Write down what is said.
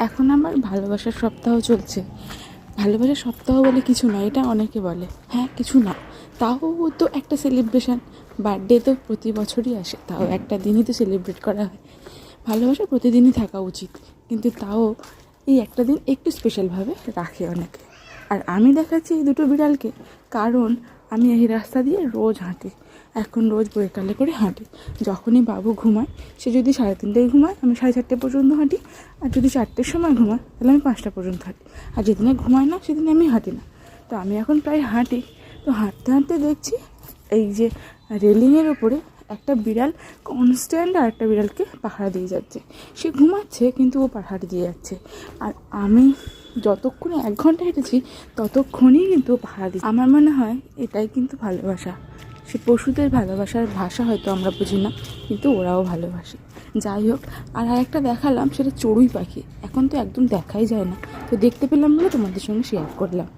এখন আমার ভালোবাসার সপ্তাহ চলছে। ভালোবাসার সপ্তাহ বলে কিছু না, এটা অনেকে বলে, হ্যাঁ কিছু না, তাও তো একটা সেলিব্রেশন। বার্থডে তো প্রতি বছরই আসে, তাও একটা দিনই তো সেলিব্রেট করা হয়। ভালোবাসা প্রতিদিনই থাকা উচিত, কিন্তু তাও এই একটা দিন একটু স্পেশালভাবে রাখে অনেকে। আর আমি দেখাচ্ছি এই দুটো বিড়ালকে, কারণ আমি এই রাস্তা দিয়ে রোজ হাঁটি, এখন রোজ বৈকালে করে হাঁটি। যখনই বাবু ঘুমায়, সে যদি 3:30টায় ঘুমায় আমি 4:30 পর্যন্ত হাঁটি, আর যদি 4টের সময় ঘুমায় তাহলে আমি 5টা পর্যন্ত হাঁটি। আর যেদিনে ঘুমায় না সেদিনে আমি হাঁটি না। তো আমি এখন প্রায় হাঁটি। তো হাঁটতে হাঁটতে দেখছি এই যে রেলিংয়ের ওপরে একটা বিড়াল কনস্ট্যান্ট আর একটা বিড়ালকে পাহারা দিয়ে যাচ্ছে। সে ঘুমাচ্ছে কিন্তু ও পাহারা দিয়ে যাচ্ছে। আর আমি যতক্ষণে 1 ঘন্টা হেঁটেছি ততক্ষণই কিন্তু ও পাহারা দিচ্ছে। আমার মনে হয় এটাই কিন্তু ভালোবাসা। সে পশুদের ভালোবাসার ভাষা হয়তো আমরা বুঝি না, কিন্তু ওরাও ভালোবাসে। যাই হোক, আর একটা দেখালাম, সেটা চড়ুই পাখি। এখন তো একদম দেখাই যায় না, তো দেখতে পেলাম বলে তোমাদের সঙ্গে শেয়ার করলাম।